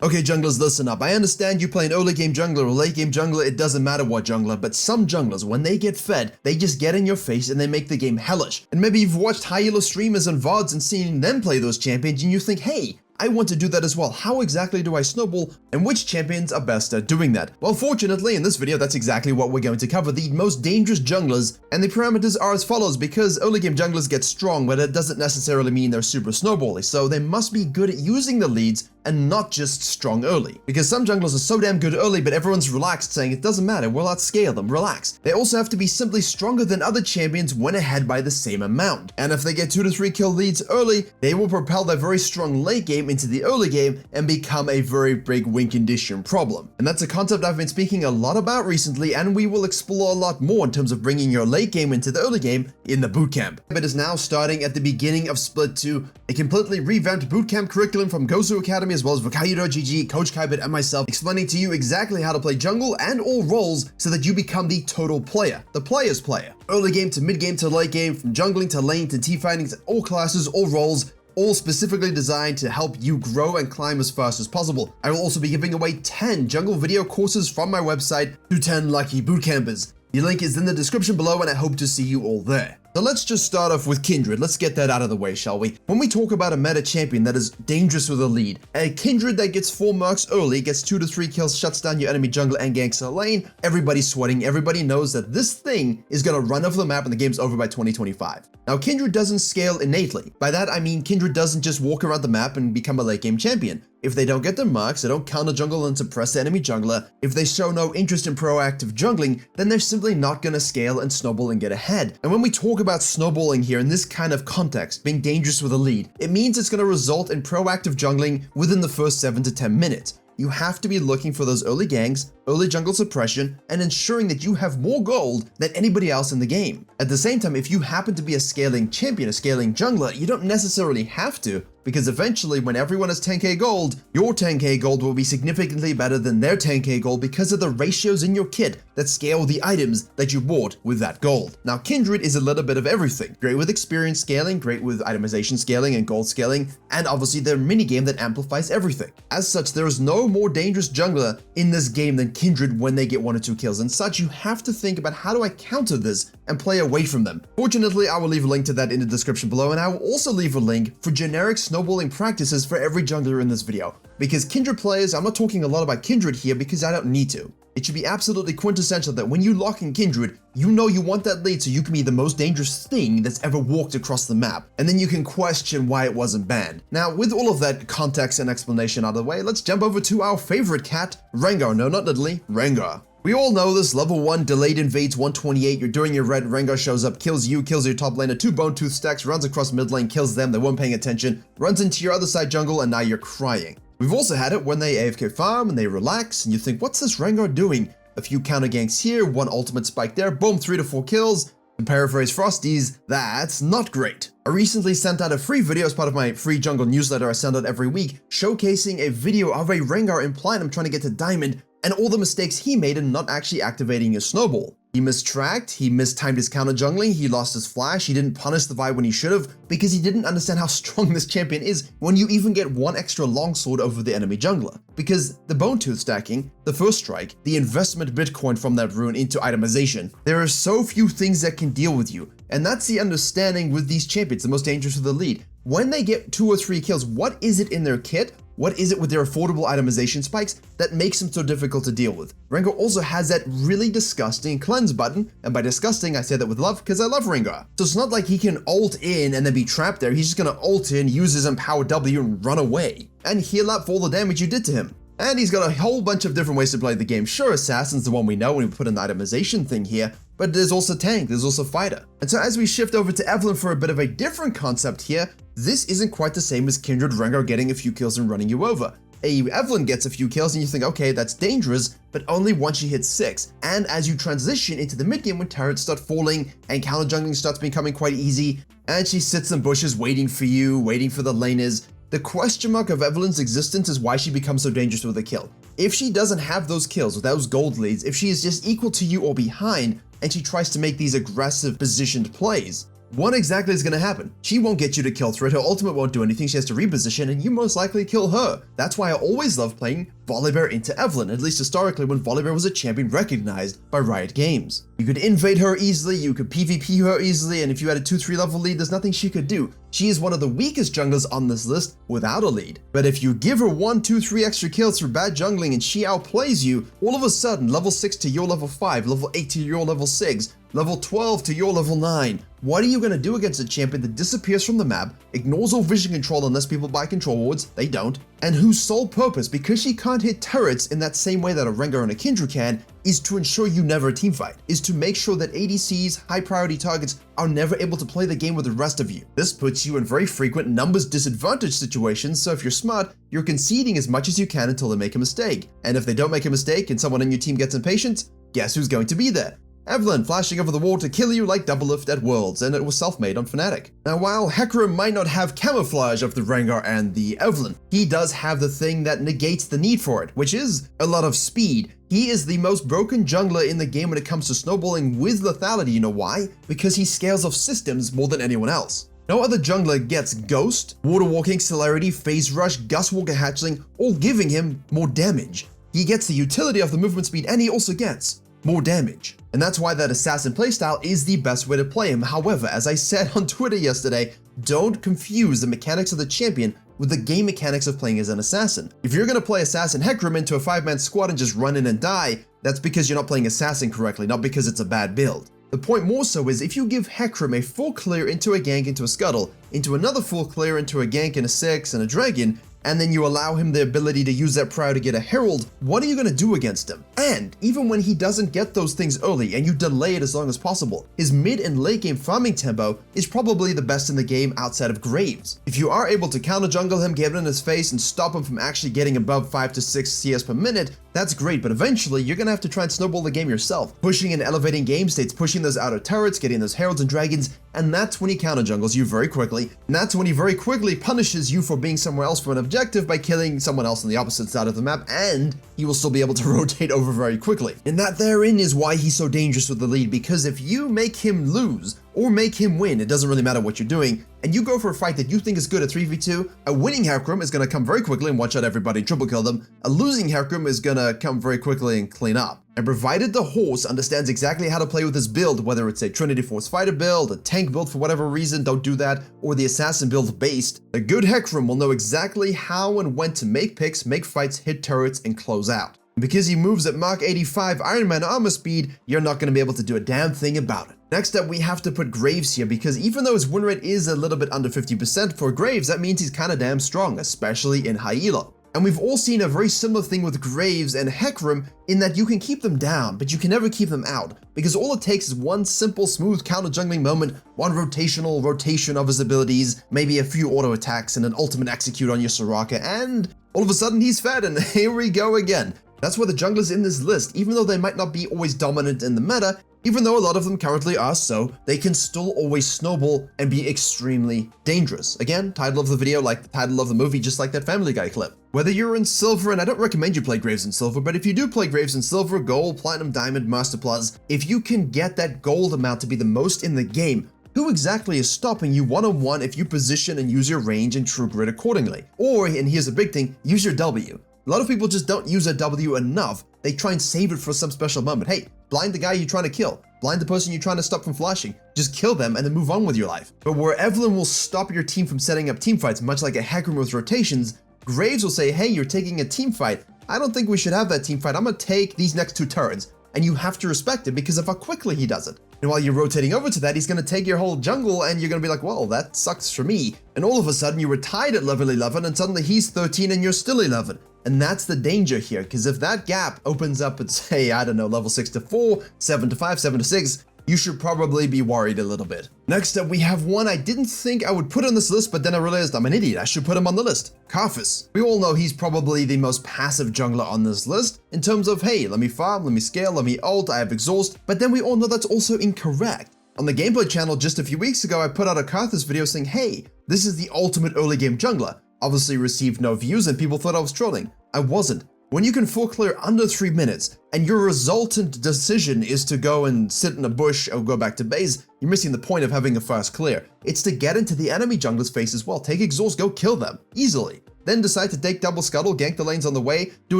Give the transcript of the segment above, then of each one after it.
Okay junglers, listen up. I understand you play an early game jungler or late game jungler, it doesn't matter what jungler, but some junglers, when they get fed, they just get in your face and they make the game hellish. And maybe you've watched high elo streamers and VODs and seen them play those champions and you think, hey, I want to do that as well. How exactly do I snowball and which champions are best at doing that? Well, fortunately in this video, that's exactly what we're going to cover, the most dangerous junglers, and the parameters are as follows because early game junglers get strong, but it doesn't necessarily mean they're super snowbally, so they must be good at using the leads and not just strong early. Because some junglers are so damn good early, but everyone's relaxed saying it doesn't matter, we'll outscale them, relax. They also have to be simply stronger than other champions when ahead by the same amount. And if they get 2 to 3 kill leads early, they will propel their very strong late game into the early game and become a very big win condition problem. And that's a concept I've been speaking a lot about recently, and we will explore a lot more in terms of bringing your late game into the early game in the bootcamp. It is now starting at the beginning of Split 2, a completely revamped bootcamp curriculum from Gosu Academy as well as Virkayu.gg, Coach Kaibit, and myself, explaining to you exactly how to play jungle and all roles so that you become the total player, the player's player. Early game to mid game to late game, from jungling to lane to teamfighting to all classes, all roles, all specifically designed to help you grow and climb as fast as possible. I will also be giving away 10 jungle video courses from my website to 10 lucky bootcampers. The link is in the description below and I hope to see you all there. So let's just start off with Kindred. Let's get that out of the way, shall we? When we talk about a meta champion that is dangerous with a lead, a Kindred that gets 4 marks early, gets 2 to 3 kills, shuts down your enemy jungle and ganks a lane, everybody's sweating, everybody knows that this thing is gonna run off the map and the game's over by 2025. Now, Kindred doesn't scale innately. By that, I mean Kindred doesn't just walk around the map and become a late game champion. If they don't get their marks, they don't counter jungle and suppress the enemy jungler, if they show no interest in proactive jungling, then they're simply not gonna scale and snowball and get ahead. And when we talk about snowballing here in this kind of context, being dangerous with a lead, it means it's gonna result in proactive jungling within the first 7 to 10 minutes. You have to be looking for those early ganks, early jungle suppression, and ensuring that you have more gold than anybody else in the game. At the same time, if you happen to be a scaling champion, a scaling jungler, you don't necessarily have to, because eventually when everyone has 10k gold, your 10k gold will be significantly better than their 10k gold because of the ratios in your kit that scale the items that you bought with that gold. Now, Kindred is a little bit of everything. Great with experience scaling, great with itemization scaling and gold scaling, and obviously their minigame that amplifies everything. As such, there is no more dangerous jungler in this game than Kindred when they get 1 or 2 kills. And such, you have to think about how do I counter this and play away from them. Fortunately, I will leave a link to that in the description below, and I will also leave a link for generic snowballing practices for every jungler in this video. Because Kindred players, I'm not talking a lot about Kindred here because I don't need to. It should be absolutely quintessential that when you lock in Kindred, you know you want that lead so you can be the most dangerous thing that's ever walked across the map, and then you can question why it wasn't banned. Now, with all of that context and explanation out of the way, let's jump over to our favorite cat, Rengar. No, not Nidalee, Rengar. We all know this, level 1, delayed invades 128, you're doing your red, Rengar shows up, kills you, kills your top laner, 2 bone tooth stacks, runs across mid lane, kills them, they weren't paying attention, runs into your other side jungle, and now you're crying. We've also had it when they AFK farm and they relax, and you think, what's this Rengar doing? A few counter ganks here, 1 ultimate spike there, boom, 3 to 4 kills. To paraphrase Frosties, that's not great. I recently sent out a free video as part of my free jungle newsletter I send out every week, showcasing a video of a Rengar in Platinum trying to get to Diamond, and all the mistakes he made in not actually activating his snowball. He mistracked, he mistimed his counter jungling, he lost his flash, he didn't punish the Vi when he should have, because he didn't understand how strong this champion is when you even get 1 extra longsword over the enemy jungler. Because the bone tooth stacking, the first strike, the investment Bitcoin from that rune into itemization, there are so few things that can deal with you. And that's the understanding with these champions, the most dangerous with the lead. When they get 2 or 3 kills, what is it in their kit? What is it with their affordable itemization spikes that makes them so difficult to deal with? Rengar also has that really disgusting cleanse button, and by disgusting, I say that with love because I love Rengar. So it's not like he can ult in and then be trapped there, he's just gonna ult in, use his empower W and run away, and heal up for all the damage you did to him. And he's got a whole bunch of different ways to play the game. Sure, Assassin's the one we know when we put an itemization thing here, but there's also tank, there's also fighter. And so as we shift over to Evelynn for a bit of a different concept here, this isn't quite the same as Kindred Rengar getting a few kills and running you over. Evelynn gets a few kills and you think, okay, that's dangerous, but only once she hits 6. And as you transition into the mid game when turrets start falling and counter jungling starts becoming quite easy, and she sits in bushes waiting for you, waiting for the laners, the question mark of Evelynn's existence is why she becomes so dangerous with a kill. If she doesn't have those kills with those gold leads, if she is just equal to you or behind, and she tries to make these aggressive positioned plays, what exactly is going to happen? She won't get you to kill threat, her ultimate won't do anything, she has to reposition, and you most likely kill her. That's why I always love playing Volibear into Evelynn, at least historically when Volibear was a champion recognized by Riot Games. You could invade her easily, you could PvP her easily, and if you had a 2-3 level lead, there's nothing she could do. She is one of the weakest junglers on this list without a lead. But if you give her 1, 2, 3 extra kills through bad jungling and she outplays you, all of a sudden level 6 to your level 5, level 8 to your level 6, level 12 to your level 9. What are you going to do against a champion that disappears from the map, ignores all vision control unless people buy control wards, they don't, and whose sole purpose, because she can't hit turrets in that same way that a Rengar and a Kindred can, is to ensure you never teamfight, is to make sure that ADCs, high priority targets, are never able to play the game with the rest of you. This puts you in very frequent numbers disadvantage situations, so if you're smart, you're conceding as much as you can until they make a mistake. And if they don't make a mistake and someone in your team gets impatient, guess who's going to be there? Evelynn flashing over the wall to kill you like Doublelift at Worlds, and it was self-made on Fnatic. Now while Hecarim might not have camouflage of the Rengar and the Evelynn, he does have the thing that negates the need for it, which is a lot of speed. He is the most broken jungler in the game when it comes to snowballing with lethality. You know why? Because he scales off systems more than anyone else. No other jungler gets Ghost, Water Walking, Celerity, Phase Rush, Gust Walker Hatchling, all giving him more damage. He gets the utility of the movement speed, and he also gets more damage. And that's why that assassin playstyle is the best way to play him. However, as I said on Twitter yesterday, don't confuse the mechanics of the champion with the game mechanics of playing as an assassin. If you're gonna play Assassin Hecarim into a 5-man squad and just run in and die, that's because you're not playing Assassin correctly, not because it's a bad build. The point more so is if you give Hecarim a full clear into a gank into a scuttle, into another full clear into a gank and a 6 and a dragon, and then you allow him the ability to use that prior to get a herald, what are you going to do against him? And even when he doesn't get those things early and you delay it as long as possible, his mid and late game farming tempo is probably the best in the game outside of Graves. If you are able to counter jungle him, get in his face, and stop him from actually getting above 5 to 6 CS per minute, that's great, but eventually you're going to have to try and snowball the game yourself, pushing and elevating game states, pushing those outer turrets, getting those heralds and dragons, and that's when he counter jungles you very quickly, and that's when he very quickly punishes you for being somewhere else for an objective by killing someone else on the opposite side of the map, and he will still be able to rotate over very quickly. And that therein is why he's so dangerous with the lead, because if you make him lose or make him win, it doesn't really matter what you're doing, and you go for a fight that you think is good at 3v2, a winning Hecarim is going to come very quickly and watch out everybody and triple kill them. A losing Hecarim is going to come very quickly and clean up. And provided the horse understands exactly how to play with his build, whether it's a Trinity Force Fighter build, a tank build for whatever reason, don't do that, or the assassin build based, a good Hecarim will know exactly how and when to make picks, make fights, hit turrets, and close out. And because he moves at Mach 85 Iron Man armor speed, you're not going to be able to do a damn thing about it. Next up, we have to put Graves here, because even though his win rate is a little bit under 50% for Graves, that means he's kind of damn strong, especially in high elo. And we've all seen a very similar thing with Graves and Hecarim in that you can keep them down, but you can never keep them out, because all it takes is one simple, smooth counter-jungling moment, one rotation of his abilities, maybe a few auto attacks and an ultimate execute on your Soraka, and all of a sudden he's fed, and here we go again. That's why the junglers in this list, even though they might not be always dominant in the meta, even though a lot of them currently are so, they can still always snowball and be extremely dangerous. Again, title of the video like the title of the movie, just like that Family Guy clip. Whether you're in Silver, and I don't recommend you play Graves in Silver, but if you do play Graves in Silver, Gold, Platinum, Diamond, Master Plus, if you can get that gold amount to be the most in the game, who exactly is stopping you one-on-one if you position and use your range and true grid accordingly? Or, and here's a big thing, use your W. A lot of people just don't use their W enough. They try and save it for some special moment. Hey, blind the guy you're trying to kill. Blind the person you're trying to stop from flashing. Just kill them and then move on with your life. But where Evelynn will stop your team from setting up team fights, much like a Hecarim with rotations, Graves will say, hey, you're taking a team fight. I don't think we should have that team fight. I'm gonna take these next 2 turrets. And you have to respect it because of how quickly he does it. And while you're rotating over to that, he's gonna take your whole jungle and you're gonna be like, well, that sucks for me. And all of a sudden you were tied at level 11 and suddenly he's 13 and you're still 11. And that's the danger here, because if that gap opens up at, say, I don't know, level 6 to 4, 7 to 5, 7 to 6, you should probably be worried a little bit. Next up, we have one I didn't think I would put on this list, but then I realized I'm an idiot. I should put him on the list. Karthus. We all know he's probably the most passive jungler on this list in terms of, hey, let me farm, let me scale, let me ult, I have exhaust, but then we all know that's also incorrect. On the gameplay channel just a few weeks ago, I put out a Karthus video saying, hey, this is the ultimate early game jungler. Obviously received no views and people thought I was trolling. I wasn't. When you can full clear under 3 minutes, and your resultant decision is to go and sit in a bush or go back to base, you're missing the point of having a fast clear. It's to get into the enemy jungler's face as well. Take exhaust, go kill them, easily. Then decide to take double scuttle, gank the lanes on the way, do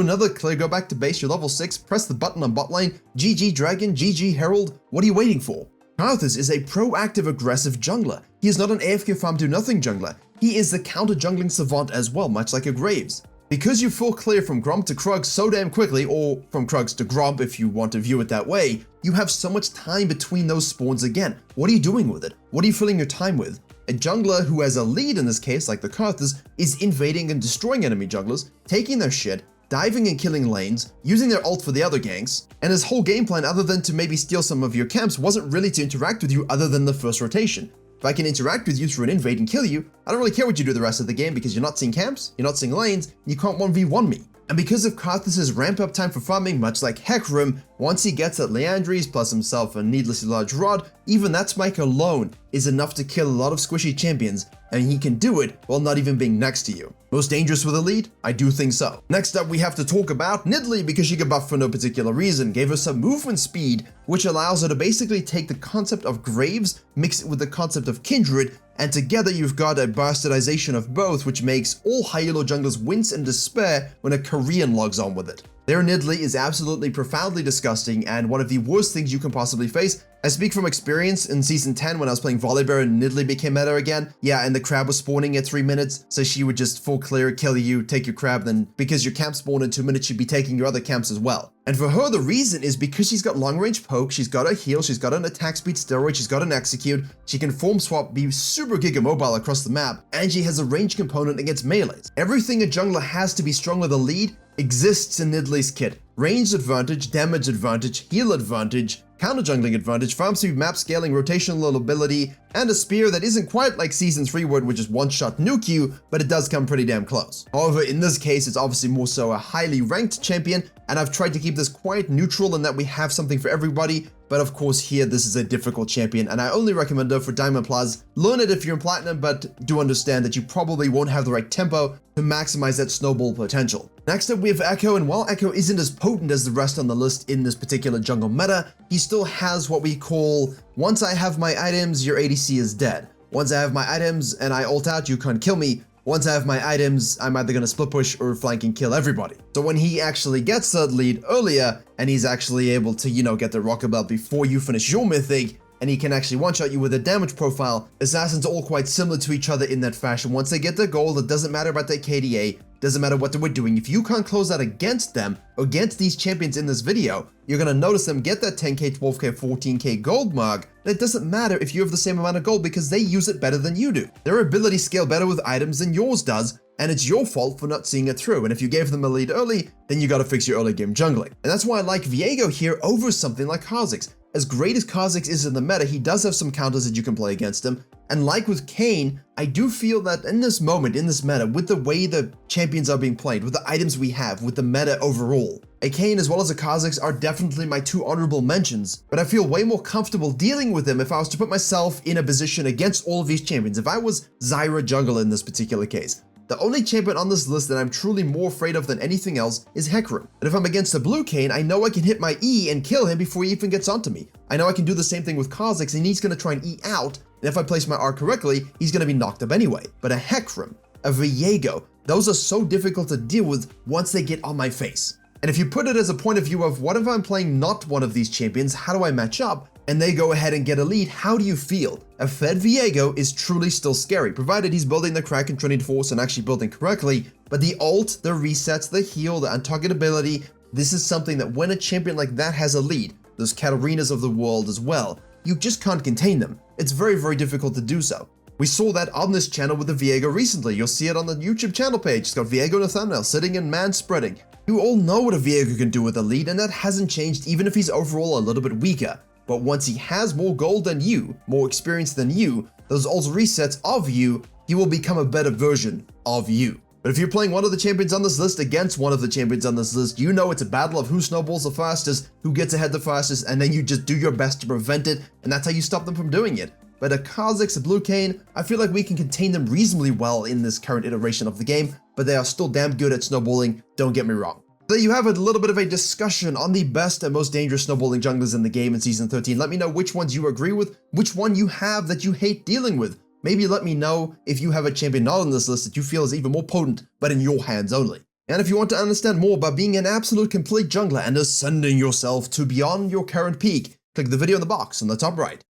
another clear, go back to base, you're level 6, press the button on bot lane, GG Dragon, GG Herald, what are you waiting for? Karthus is a proactive aggressive jungler. He is not an AFK farm do nothing jungler. He is the counter jungling savant as well, much like a Graves. Because you full clear from Gromp to Krug so damn quickly, or from Krugs to Gromp if you want to view it that way, you have so much time between those spawns again. What are you doing with it? What are you filling your time with? A jungler who has a lead in this case, like the Karthus, is invading and destroying enemy junglers, taking their shit, diving and killing lanes, using their ult for the other ganks, and his whole game plan other than to maybe steal some of your camps wasn't really to interact with you other than the first rotation. If I can interact with you through an invade and kill you, I don't really care what you do the rest of the game because you're not seeing camps, you're not seeing lanes, and you can't 1v1 me. And because of Karthus' ramp up time for farming, much like Hecarim, once he gets at Leandries plus himself a needlessly large rod, even that spike alone is enough to kill a lot of squishy champions, and he can do it while not even being next to you. Most dangerous with a lead? I do think so. Next up, we have to talk about Nidalee because she got buffed for no particular reason, gave her some movement speed, which allows her to basically take the concept of Graves, mix it with the concept of Kindred, and together you've got a bastardization of both, which makes all high elo junglers wince and despair when a Korean logs on with it. Their Nidalee is absolutely profoundly disgusting and one of the worst things you can possibly face. I speak from experience in Season 10 when I was playing Volibear and Nidalee became meta again. Yeah, and the crab was spawning at 3 minutes, so she would just full clear, kill you, take your crab, then because your camp spawned in 2 minutes, she'd be taking your other camps as well. And for her, the reason is because she's got long range poke, she's got a heal, she's got an attack speed steroid, she's got an execute, she can form swap, be super giga mobile across the map, and she has a range component against melees. Everything a jungler has to be strong with a lead exists in Nidalee's kit. Range advantage, damage advantage, heal advantage, counter jungling advantage, farm speed, map scaling, rotational ability, and a spear that isn't quite like Season 3 where it would just one-shot nuke you, but it does come pretty damn close. However, in this case, it's obviously more so a highly ranked champion, and I've tried to keep this quite neutral in that we have something for everybody, but of course here this is a difficult champion, and I only recommend her for Diamond Plus. Learn it if you're in Platinum, but do understand that you probably won't have the right tempo to maximize that snowball potential. Next up we have Echo, and while Echo isn't as potent as the rest on the list in this particular jungle meta, he still has what we call, once I have my items, your ADC is dead. Once I have my items and I ult out, you can't kill me. Once I have my items, I'm either gonna split push or flank and kill everybody. So when he actually gets that lead earlier, and he's actually able to, get the rocket belt before you finish your mythic, and he can actually one-shot you with a damage profile, assassins are all quite similar to each other in that fashion. Once they get their gold, it doesn't matter about their KDA, doesn't matter what they were doing. If you can't close out against them, against these champions in this video, you're gonna notice them get that 10k, 12k, 14k gold mark. And it doesn't matter if you have the same amount of gold because they use it better than you do. Their abilities scale better with items than yours does, and it's your fault for not seeing it through. And if you gave them a lead early, then you gotta fix your early game jungling. And that's why I like Viego here over something like Kha'Zix. As great as Kha'Zix is in the meta, he does have some counters that you can play against him. And like with Kayn, I do feel that in this moment, in this meta, with the way the champions are being played, with the items we have, with the meta overall, a Kayn as well as a Kha'Zix are definitely my two honorable mentions, but I feel way more comfortable dealing with them if I was to put myself in a position against all of these champions. If I was Zyra jungle in this particular case, the only champion on this list that I'm truly more afraid of than anything else is Hecarim. And if I'm against a blue Kayn, I know I can hit my E and kill him before he even gets onto me. I know I can do the same thing with Kha'Zix, and he's going to try and E out, and if I place my R correctly, he's going to be knocked up anyway. But a Hecarim, a Viego, those are so difficult to deal with once they get on my face. And if you put it as a point of view of what if I'm playing not one of these champions, how do I match up? And they go ahead and get a lead, how do you feel? A fed Viego is truly still scary, provided he's building the Kraken Trinity Force and actually building correctly, but the ult, the resets, the heal, the untargetability, this is something that when a champion like that has a lead, those Katarinas of the world as well, you just can't contain them. It's very, very difficult to do so. We saw that on this channel with the Viego recently. You'll see it on the YouTube channel page. It's got Viego in the thumbnail, sitting and man spreading. You all know what a Viego can do with a lead, and that hasn't changed even if he's overall a little bit weaker. But once he has more gold than you, more experience than you, those ult resets of you, he will become a better version of you. But if you're playing one of the champions on this list against one of the champions on this list, you know it's a battle of who snowballs the fastest, who gets ahead the fastest, and then you just do your best to prevent it, and that's how you stop them from doing it. But a Kha'Zix, a Blue Kayn, I feel like we can contain them reasonably well in this current iteration of the game, but they are still damn good at snowballing, don't get me wrong. There you have it, a little bit of a discussion on the best and most dangerous snowballing junglers in the game in Season 13. Let me know which ones you agree with, which one you have that you hate dealing with. Maybe let me know if you have a champion not on this list that you feel is even more potent, but in your hands only. And if you want to understand more about being an absolute complete jungler and ascending yourself to beyond your current peak, click the video in the box on the top right.